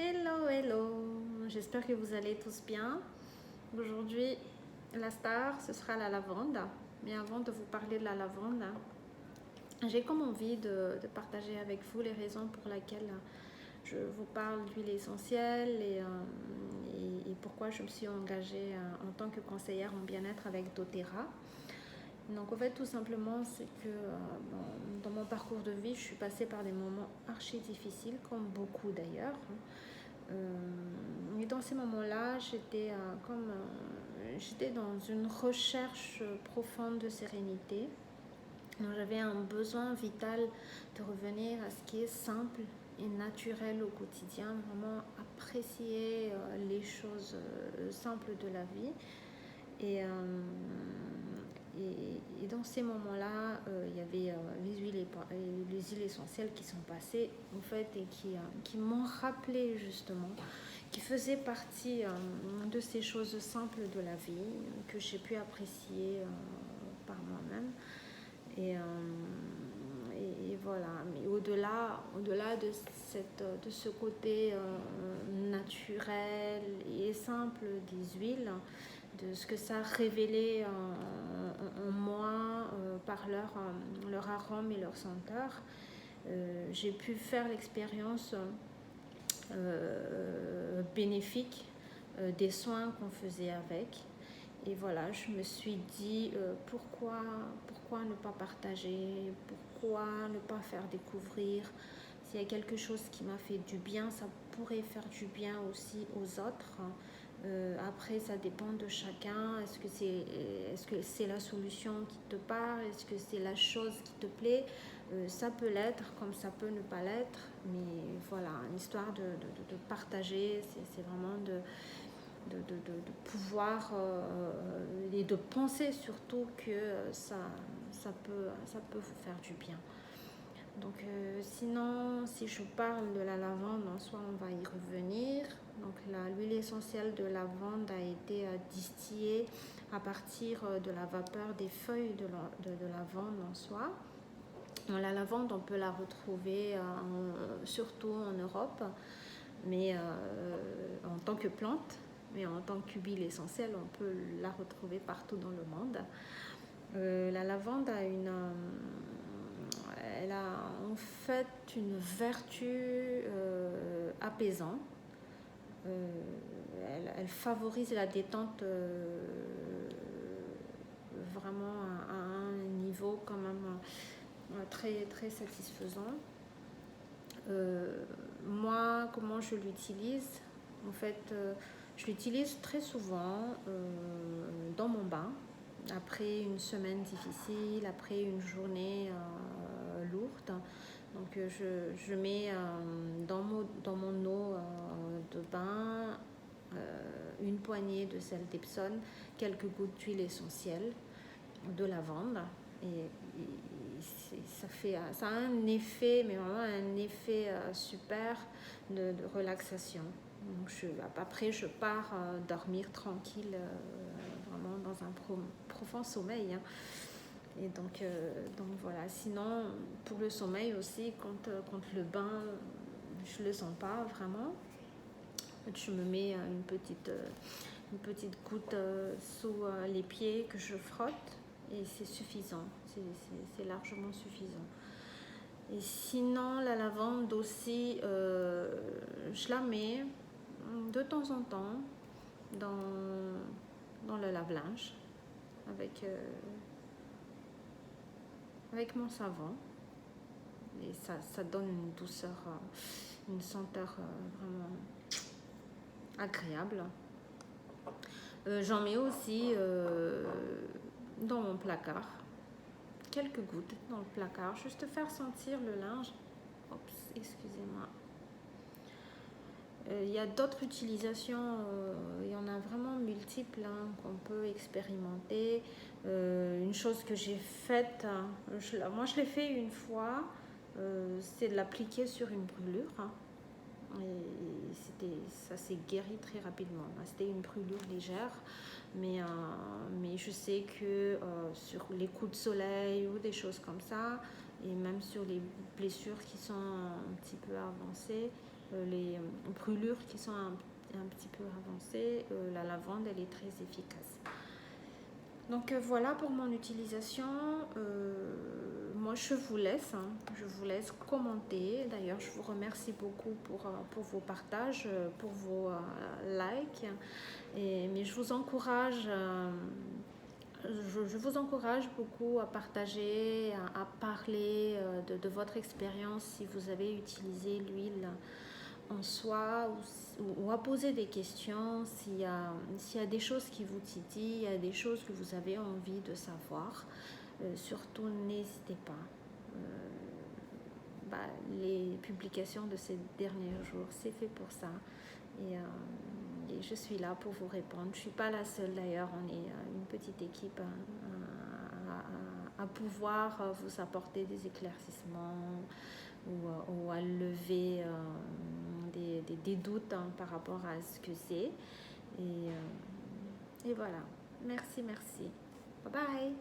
Hello, hello, j'espère que vous allez tous bien. Aujourd'hui, la star, ce sera la lavande. Mais avant de vous parler de la lavande, j'ai comme envie de partager avec vous les raisons pour lesquelles je vous parle d'huile essentielle et pourquoi je me suis engagée en tant que conseillère en bien-être avec doTERRA. Donc en fait, tout simplement, c'est que dans mon parcours de vie, je suis passée par des moments archi difficiles, comme beaucoup d'ailleurs. Et dans ces moments-là, j'étais dans une recherche profonde de sérénité. Donc, j'avais un besoin vital de revenir à ce qui est simple et naturel au quotidien, vraiment apprécier les choses simples de la vie. Et, et dans ces moments-là, il y avait les huiles essentielles qui sont passées en fait et qui m'ont rappelé justement, qui faisaient partie de ces choses simples de la vie que j'ai pu apprécier par moi-même. Et voilà, mais au-delà de ce côté naturel et simple des huiles, de ce que ça a révélé en moi par leur arôme et leur senteur, j'ai pu faire l'expérience bénéfique des soins qu'on faisait avec. Et voilà, je me suis dit pourquoi ne pas partager, pourquoi ne pas faire découvrir. S'il y a quelque chose qui m'a fait du bien, ça pourrait faire du bien aussi aux autres. Après, ça dépend de chacun. Est-ce que c'est la solution qui te parle? Est-ce que c'est la chose qui te plaît? Ça peut l'être, comme ça peut ne pas l'être. Mais voilà, une histoire de partager, c'est vraiment de pouvoir et de penser surtout que ça peut vous faire du bien. Donc sinon, si je parle de la lavande en soi, on va y revenir. Donc l'huile essentielle de lavande a été distillée à partir de la vapeur des feuilles de lavande en soi. La lavande, on peut la retrouver surtout en Europe, mais en tant que plante, mais en tant qu'huile essentielle, on peut la retrouver partout dans le monde. La lavande elle a en fait une vertu apaisante. Elle favorise la détente vraiment à un niveau quand même très, très satisfaisant. Moi, comment je l'utilise? En fait, je l'utilise très souvent dans mon bain, après une semaine difficile, après une journée lourde. Donc je mets dans mon eau de bain une poignée de sel d'Epsom, quelques gouttes d'huile essentielle de lavande et ça a un effet, mais vraiment un effet super de relaxation. Donc après je pars dormir tranquille, vraiment dans un profond sommeil. Et donc voilà. Sinon, pour le sommeil aussi, quand le bain, je le sens pas vraiment, je me mets une petite goutte sous les pieds que je frotte et c'est suffisant, c'est largement suffisant. Et sinon, la lavande aussi, je la mets de temps en temps dans le lave-linge avec mon savon. Et ça donne une douceur, une senteur vraiment agréable. J'en mets aussi dans mon placard, quelques gouttes dans le placard, juste faire sentir le linge. Oups, excusez-moi. Il y a d'autres utilisations, il y en a vraiment multiples qu'on peut expérimenter. Une chose que j'ai faite, moi je l'ai fait une fois, c'est de l'appliquer sur une brûlure. Et ça s'est guéri très rapidement. C'était une brûlure légère, mais je sais que sur les coups de soleil ou des choses comme ça, et même sur les blessures qui sont un petit peu avancées, les brûlures qui sont un petit peu avancées, la lavande, elle est très efficace. Donc voilà pour mon utilisation. Moi je vous laisse, je vous laisse commenter. D'ailleurs je vous remercie beaucoup pour vos partages, pour vos likes. Mais je vous encourage, je vous encourage beaucoup à partager, à parler de votre expérience si vous avez utilisé l'huile en soi ou à poser des questions s'il y a des choses qui vous titillent, il y a des choses que vous avez envie de savoir. Surtout, n'hésitez pas. Les publications de ces derniers jours, c'est fait pour ça. Et je suis là pour vous répondre. Je ne suis pas la seule d'ailleurs, on est une petite équipe à pouvoir vous apporter des éclaircissements ou à lever des doutes par rapport à ce que c'est. Et voilà. Merci. Bye bye.